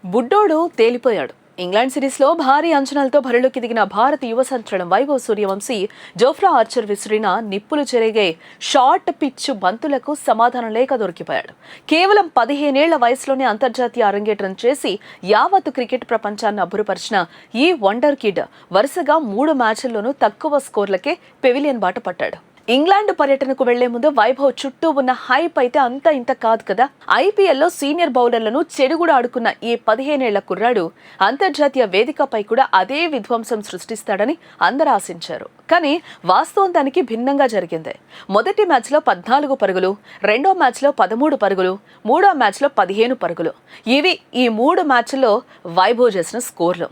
బుడ్డోడు తేలిపోయాడు. ఇంగ్లాండ్ సిరీస్లో భారీ అంచనాలతో బరిలోకి దిగిన భారత యువ సంచలనం వైభవ్ సూర్యవంశీ జోఫ్రా ఆర్చర్ విసిరిన నిప్పులు చెరిగే షార్ట్ పిచ్ బంతులకు సమాధానం లేక దొరికిపోయాడు. కేవలం 15 ఏళ్ల వయసులోనే అంతర్జాతీయ అరంగేట్రం చేసి యావత్తు క్రికెట్ ప్రపంచాన్ని అబ్బురపరిచిన ఈ వండర్ కిడ్ వరుసగా 3 మ్యాచ్ల్లోనూ తక్కువ స్కోర్లకే పెవిలియన్ బాట పట్టాడు. ఇంగ్లాండ్ పర్యటనకు వెళ్లే ముందు వైభవ్ చుట్టూ ఉన్న హైప్ అయితే అంత ఇంత కాదు కదా. ఐపీఎల్లో సీనియర్ బౌలర్లను చెడుగుడు ఆడుకున్న ఈ 15 ఏళ్ల కుర్రాడు అంతర్జాతీయ వేదికపై కూడా అదే విధ్వంసం సృష్టిస్తాడని అందరూ ఆశించారు. కానీ వాస్తవం దానికి భిన్నంగా జరిగింది. మొదటి మ్యాచ్లో 14 పరుగులు, రెండో మ్యాచ్లో 13 పరుగులు, మూడో మ్యాచ్లో 15 పరుగులు. ఇవి ఈ 3 మ్యాచ్ల్లో వైభవ్ చేసిన స్కోర్లు.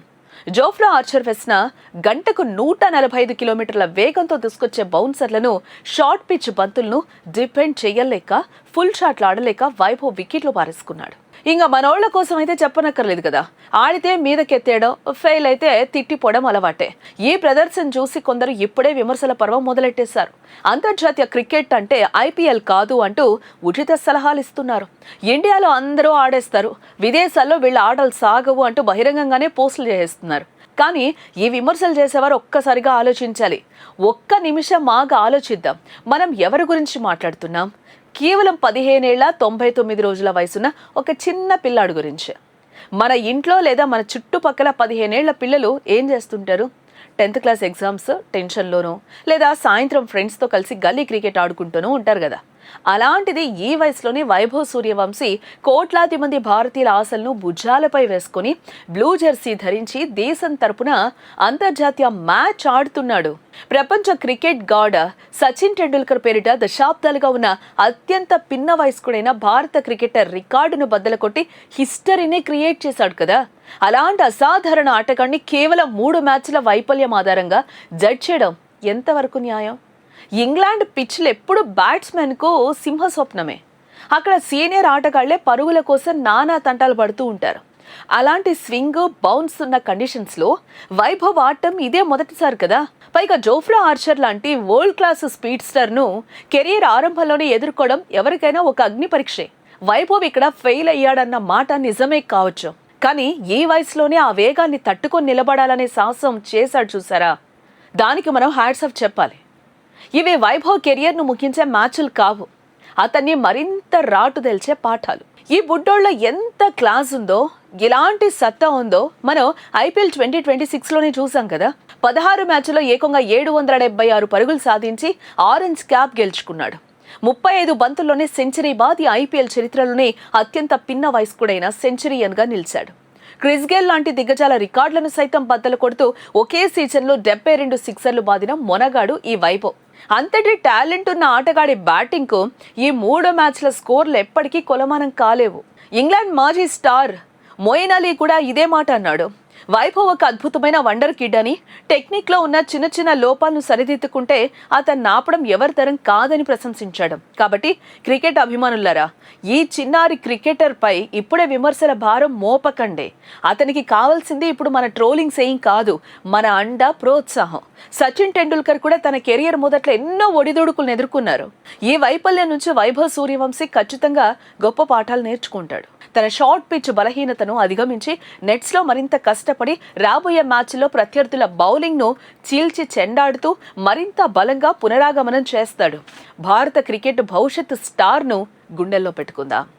జోఫ్రా ఆర్చర్ వేసిన గంటకు 145 కిలోమీటర్ల వేగంతో దూసుకొచ్చే బౌన్సర్లను, షార్ట్ పిచ్ బంతులను డిపెండ్ చేయలేక ఫుల్ షాట్లు ఆడలేక వైభవ్ వికెట్లు పారేసుకున్నాడు. ఇంకా మనోళ్ల కోసం అయితే చెప్పనక్కర్లేదు కదా. ఆడితే మీదకెత్తేయడం, ఫెయిల్ అయితే తిట్టిపోవడం అలవాటే. ఈ ప్రదర్శన చూసి కొందరు ఇప్పుడే విమర్శల పర్వం మొదలెట్టేశారు. అంతర్జాతీయ క్రికెట్ అంటే ఐపీఎల్ కాదు అంటూ ఉచిత సలహాలు ఇస్తున్నారు. ఇండియాలో అందరూ ఆడేస్తారు, విదేశాల్లో వీళ్ళ ఆటలు సాగవు అంటూ బహిరంగంగానే పోస్టులు చేస్తున్నారు. కానీ ఈ విమర్శలు చేసేవారు ఒక్కసారిగా ఆలోచించాలి. ఒక్క నిమిషం ఆగా ఆలోచిద్దాం. మనం ఎవరి గురించి మాట్లాడుతున్నాం? కేవలం 15 ఏళ్ల 99 రోజుల వయసున్న ఒక చిన్న పిల్లాడు గురించి. మన ఇంట్లో లేదా మన చుట్టుపక్కల 15 ఏళ్ల పిల్లలు ఏం చేస్తుంటారు? 10th క్లాస్ ఎగ్జామ్స్ టెన్షన్లోనూ, లేదా సాయంత్రం ఫ్రెండ్స్తో కలిసి గల్లీ క్రికెట్ ఆడుకుంటూనూ ఉంటారు కదా. అలాంటిది ఈ వయసులోనే వైభవ్ సూర్యవంశీ కోట్లాది మంది భారతీయుల ఆశలను భుజాలపై వేసుకుని బ్లూ జెర్సీ ధరించి దేశం తరపున అంతర్జాతీయ మ్యాచ్ ఆడుతున్నాడు. ప్రపంచ క్రికెట్ గాడ్ సచిన్ టెండూల్కర్ పేరిట దశాబ్దాలుగా ఉన్న అత్యంత పిన్న వయస్కుడైన భారత క్రికెటర్ రికార్డును బద్దలు కొట్టి హిస్టరీని క్రియేట్ చేశాడు కదా. అలాంటి అసాధారణ ఆటగాడిని కేవలం 3 మ్యాచ్ల వైఫల్యం ఆధారంగా జడ్జ్ చేయడం ఎంతవరకు న్యాయం? ఇంగ్లాండ్ పిచ్లు ఎప్పుడు బ్యాట్స్మెన్కు సింహస్వప్నమే. అక్కడ సీనియర్ ఆటగాళ్లే పరుగుల కోసం నానా తంటాలు పడుతూ ఉంటారు. అలాంటి స్వింగ్, బౌన్స్ ఉన్న కండిషన్స్లో వైభవ్ ఆడటం ఇదే మొదటిసారి కదా. పైగా జోఫ్రా ఆర్చర్ లాంటి వరల్డ్ క్లాస్ స్పీడ్ స్టార్ను కెరీర్ ఆరంభంలోనే ఎదుర్కోవడం ఎవరికైనా ఒక అగ్ని పరీక్షే. వైభవ్ ఇక్కడ ఫెయిల్ అయ్యాడన్న మాట నిజమే కావచ్చు, కానీ ఈ వయసులోనే ఆ వేగాన్ని తట్టుకొని నిలబడాలనే సాహసం చేశాడు చూసారా, దానికి మనం హ్యాట్స్ ఆఫ్ చెప్పాలి. ఇవి వైభవ్ కెరియర్ను ముగించే మ్యాచ్లు కావు, అతన్ని మరింత రాటు తెల్చే పాఠాలు. ఈ బుడ్డోళ్ళ ఎంత క్లాస్ ఉందో, ఎలాంటి సత్తా ఉందో మనం ఐపీఎల్ 2026లోనే చూసాం కదా. 16 మ్యాచ్లో ఏకంగా 776 పరుగులు సాధించి ఆరెంజ్ క్యాప్ గెలుచుకున్నాడు. 35 బంతుల్లోనే సెంచరీ బాది ఐపీఎల్ చరిత్రలోనే అత్యంత పిన్న వయస్కుడైన సెంచరీయన్గా నిలిచాడు. క్రిస్ గేల్ లాంటి దిగ్గజాల రికార్డులను సైతం బద్దలు కొడుతూ ఒకే సీజన్లో 72 సిక్సర్లు బాదిన మొనగాడు ఈ వైభవ్. అంతటి టాలెంట్ ఉన్న ఆటగాడి బ్యాటింగ్కు ఈ 3 మ్యాచ్ల స్కోర్లు ఎప్పటికీ కొలమానం కాలేవు. ఇంగ్లాండ్ మాజీ స్టార్ మొయిన్ అలీ కూడా ఇదే మాట అన్నాడు. వైభవ్ ఒక అద్భుతమైన వండర్ కిడ్ అని, టెక్నిక్లో ఉన్న చిన్న చిన్న లోపాలను సరిదిద్దుకుంటే అతను నాపడం ఎవరి తరం కాదని ప్రశంసించాడు. కాబట్టి క్రికెట్ అభిమానులారా, ఈ చిన్నారి క్రికెటర్పై ఇప్పుడే విమర్శల భారం మోపకండే. అతనికి కావాల్సింది ఇప్పుడు మన ట్రోలింగ్స్ ఏం కాదు, మన అండ, ప్రోత్సాహం. సచిన్ టెండూల్కర్ కూడా తన కెరియర్ మొదట్లో ఎన్నో ఒడిదొడుకులను ఎదుర్కొన్నారు. ఈ వైఫల్యం నుంచి వైభవ్ సూర్యవంశీ ఖచ్చితంగా గొప్ప పాఠాలు నేర్చుకుంటాడు. తన షార్ట్ పిచ్ బలహీనతను అధిగమించి నెట్స్లో మరింత కష్టపడి రాబోయే మ్యాచ్లో ప్రత్యర్థుల బౌలింగ్ను చీల్చి చెండాడుతూ మరింత బలంగా పునరాగమనం చేస్తాడు. భారత క్రికెట్ భవిష్యత్ స్టార్ను గుండెల్లో పెట్టుకుందాం.